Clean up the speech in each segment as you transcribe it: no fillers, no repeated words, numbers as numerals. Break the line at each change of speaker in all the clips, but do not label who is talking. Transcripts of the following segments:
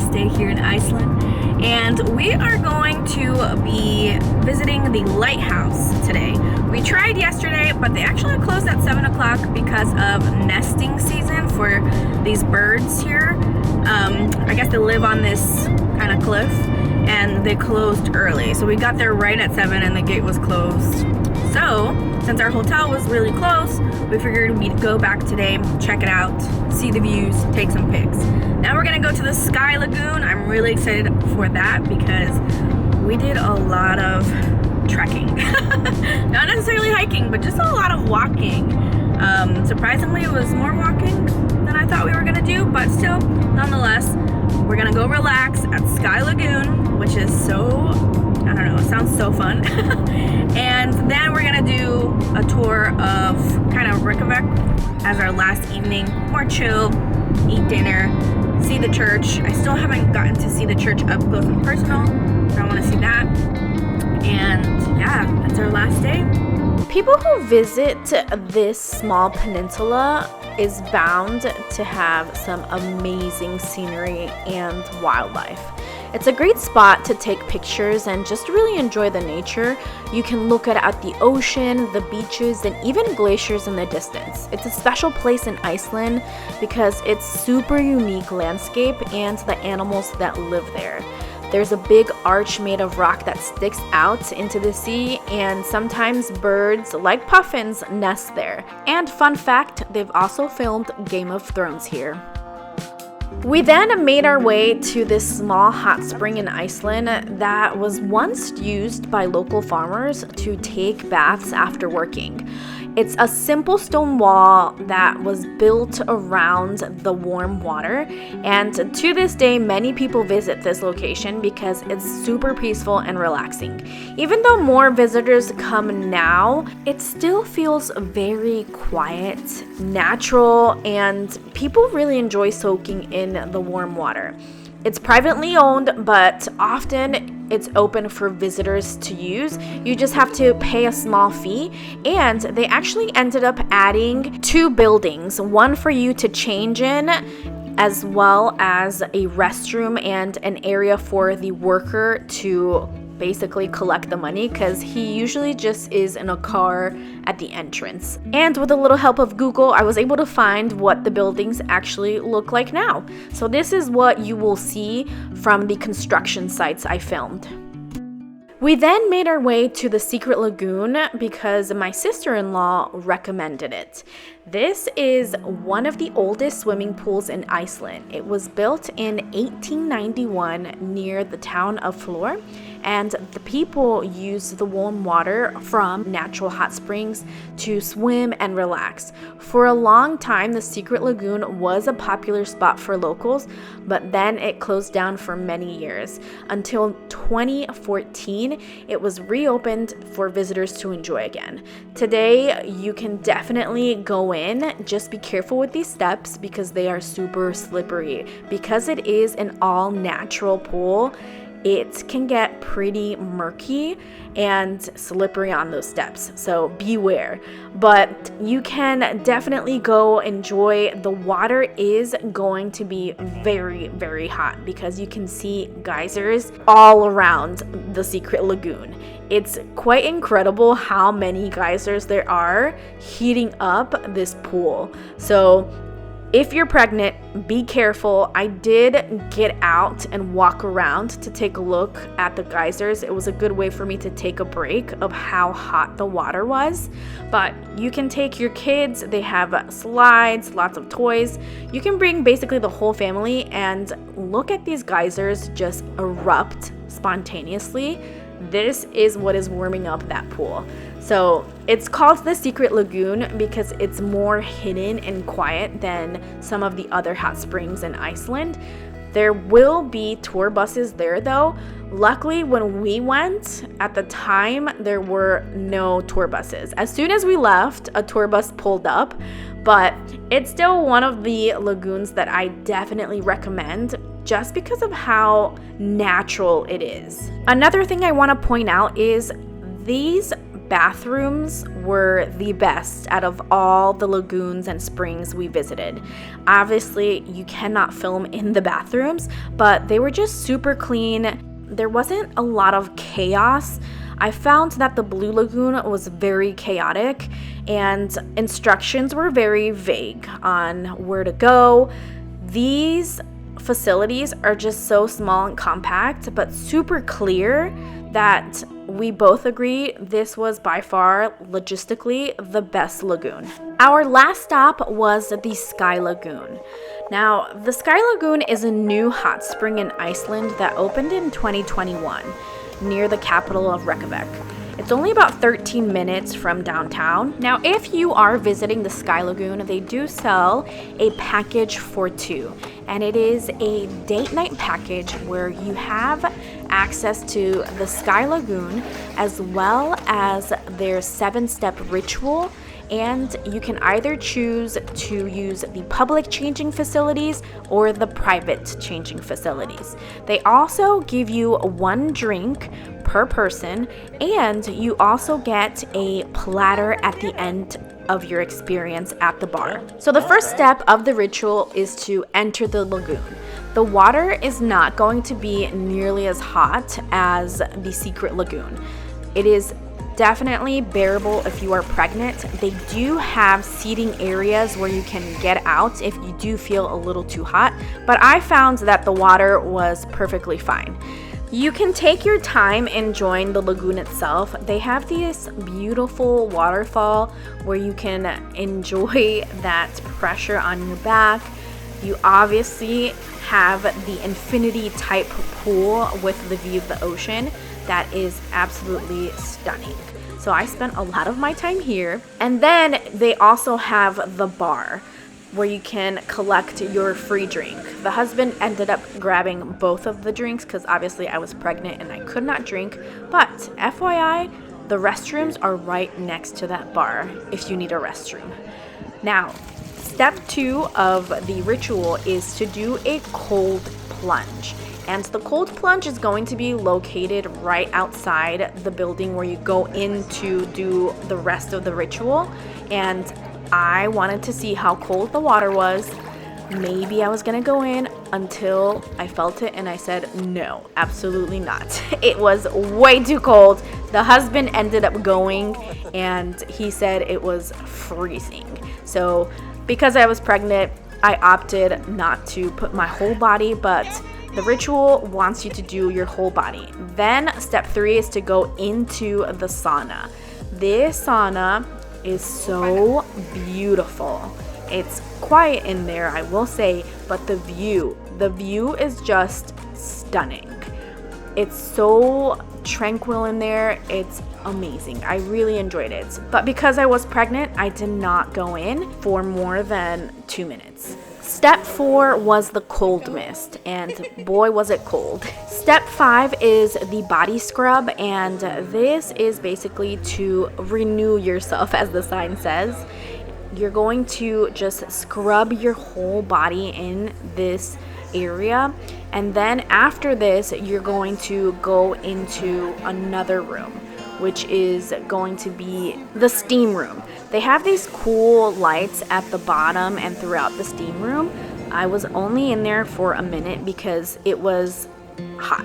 last day here in Iceland, and we are going to be visiting the lighthouse today. We tried yesterday, but they actually closed at 7 o'clock because of nesting season for these birds here. I guess they live on this kind of cliff, and they closed early. So we got there right at 7 and the gate was closed. So, since our hotel was really close, we figured we'd go back today, check it out, see the views, take some pics. Now we're gonna go to the Sky Lagoon. I'm really excited for that because we did a lot of trekking. Not necessarily hiking, but just a lot of walking. Surprisingly, it was more walking than I thought we were gonna do, but still, nonetheless, we're gonna go relax at Sky Lagoon, which is so, I don't know, it sounds so fun. And then we're gonna do a tour of kind of Reykjavik as our last evening. More chill, eat dinner, see the church. I still haven't gotten to see the church up close and personal, so I wanna see that. And yeah, that's our last day.
People who visit this small peninsula is bound to have some amazing scenery and wildlife. It's a great spot to take pictures and just really enjoy the nature. You can look at the ocean, the beaches, and even glaciers in the distance. It's a special place in Iceland because it's super unique landscape and the animals that live there. There's a big arch made of rock that sticks out into the sea, and sometimes birds like puffins nest there. And fun fact, they've also filmed Game of Thrones here. We then made our way to this small hot spring in Iceland that was once used by local farmers to take baths after working. It's a simple stone wall that was built around the warm water, and to this day many people visit this location because it's super peaceful and relaxing. Even though more visitors come now, it still feels very quiet, natural, and people really enjoy soaking in the warm water. It's privately owned, but often it's open for visitors to use. You just have to pay a small fee, and they actually ended up adding 2 buildings, one for you to change in, as well as a restroom and an area for the worker to basically collect the money, because he usually just is in a car at the entrance. And with a little help of Google, I was able to find what the buildings actually look like now. So this is what you will see from the construction sites I filmed. We then made our way to the secret lagoon because my sister-in-law recommended it. This is one of the oldest swimming pools in Iceland. It was built in 1891 near the town of Flor, and the people use the warm water from natural hot springs to swim and relax. For a long time, the secret lagoon was a popular spot for locals, but then it closed down for many years. Until 2014, it was reopened for visitors to enjoy again. Today, you can definitely go in. Just be careful with these steps because they are super slippery. Because it is an all-natural pool, it can get pretty murky and slippery on those steps, so beware. But you can definitely go enjoy. The water is going to be very, very hot because you can see geysers all around the secret lagoon. It's quite incredible how many geysers there are heating up this pool. So if you're pregnant, be careful. I did get out and walk around to take a look at the geysers. It was a good way for me to take a break of how hot the water was. But you can take your kids. They have slides, lots of toys. You can bring basically the whole family and look at these geysers just erupt spontaneously. This is what is warming up that pool. So it's called the Secret Lagoon because it's more hidden and quiet than some of the other hot springs in Iceland. There will be tour buses there though. Luckily, when we went at the time, there were no tour buses. As soon as we left, a tour bus pulled up, but it's still one of the lagoons that I definitely recommend just because of how natural it is. Another thing I want to point out is these bathrooms were the best out of all the lagoons and springs we visited. Obviously, you cannot film in the bathrooms, but they were just super clean. There wasn't a lot of chaos. I found that the Blue Lagoon was very chaotic and instructions were very vague on where to go. These facilities are just so small and compact, but super clear that we both agree this was by far logistically the best lagoon. Our last stop was the Sky Lagoon. Now, the Sky Lagoon is a new hot spring in Iceland that opened in 2021 near the capital of Reykjavik. It's only about 13 minutes from downtown. Now, if you are visiting the Sky Lagoon, they do sell a package for two, and it is a date night package where you have access to the Sky Lagoon as well as their 7-step ritual, and you can either choose to use the public changing facilities or the private changing facilities. They also give you one drink per person, and you also get a platter at the end of your experience at the bar. So the first step of the ritual is to enter the lagoon. The water is not going to be nearly as hot as the secret lagoon. It is definitely bearable if you are pregnant. They do have seating areas where you can get out if you do feel a little too hot, but I found that the water was perfectly fine. You can take your time enjoying the lagoon itself. They have this beautiful waterfall where you can enjoy that pressure on your back. You obviously have the infinity type pool with the view of the ocean that is absolutely stunning. So I spent a lot of my time here. And then they also have the bar where you can collect your free drink. The husband ended up grabbing both of the drinks because obviously I was pregnant and I could not drink. But FYI, the restrooms are right next to that bar if you need a restroom. Now, step 2 of the ritual is to do a cold plunge. And the cold plunge is going to be located right outside the building where you go in to do the rest of the ritual. And I wanted to see how cold the water was. Maybe I was gonna go in until I felt it and I said, no, absolutely not. It was way too cold. The husband ended up going and he said it was freezing. So because I was pregnant, I opted not to put my whole body, but the ritual wants you to do your whole body. Then step 3 is to go into the sauna. This sauna is so beautiful. It's quiet in there, I will say, but the view is just stunning. It's so tranquil in there. It's amazing. I really enjoyed it. But because I was pregnant, I did not go in for more than 2 minutes. Step 4 was the cold mist, and boy was it cold. Step 5 is the body scrub, and this is basically to renew yourself, as the sign says. You're going to just scrub your whole body in this area, and then after this, you're going to go into another room, which is going to be the steam room. They have these cool lights at the bottom and throughout the steam room. I was only in there for a minute because it was hot,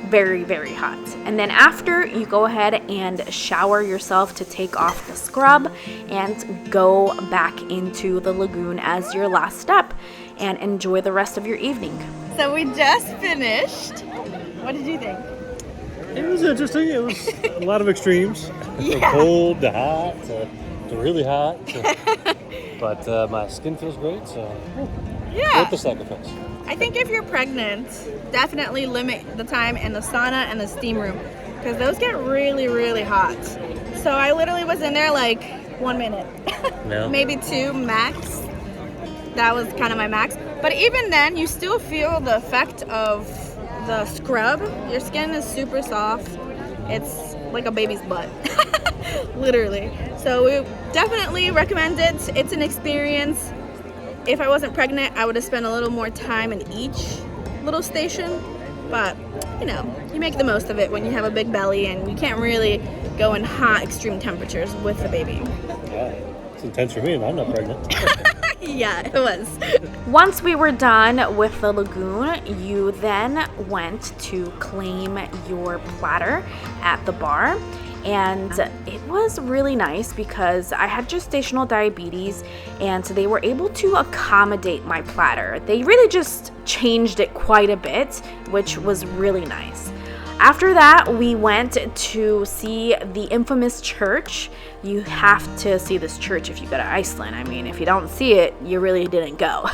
very, very hot. And then after, you go ahead and shower yourself to take off the scrub and go back into the lagoon as your last step and enjoy the rest of your evening. So we just finished. What did you think?
It was interesting. It was a lot of extremes.
Yeah.
From cold to hot to really hot. But my skin feels great, so
Yeah.
worth the sacrifice.
I think if you're pregnant, definitely limit the time in the sauna and the steam room because those get really, really hot. So I literally was in there like 1 minute,
No.
maybe 2 max. That was kind of my max. But even then, you still feel the effect of the scrub. Your skin is super soft. It's like a baby's butt, literally. So we definitely recommend it. It's an experience. If I wasn't pregnant, I would have spent a little more time in each little station.
but you know, you make the most of it when you have a big belly and you can't really go in hot extreme temperatures with the baby.
Yeah, it's intense for me and I'm not pregnant.
Yeah, it was.
Once we were done with the lagoon, you then went to claim your platter at the bar. And it was really nice because I had gestational diabetes and they were able to accommodate my platter. They really just changed it quite a bit, which was really nice. After that, we went to see the infamous church. You have to see this church if you go to Iceland. I mean, if you don't see it, you really didn't go.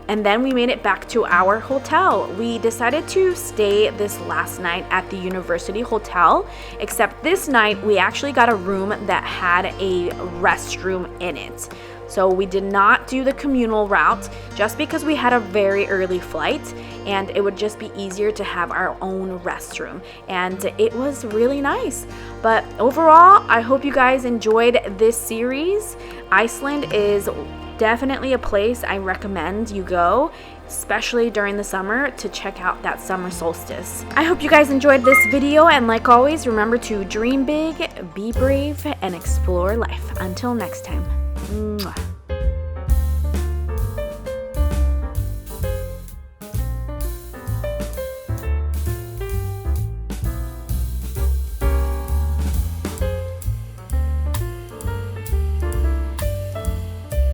And then we made it back to our hotel. We decided to stay this last night at the University Hotel, except this night we actually got a room that had a restroom in it. So we did not do the communal route just because we had a very early flight and it would just be easier to have our own restroom. And it was really nice. But overall, I hope you guys enjoyed this series. Iceland is definitely a place I recommend you go, especially during the summer, to check out that summer solstice. I hope you guys enjoyed this video, and like always, remember to dream big, be brave, and explore life. Until next time. Mwah.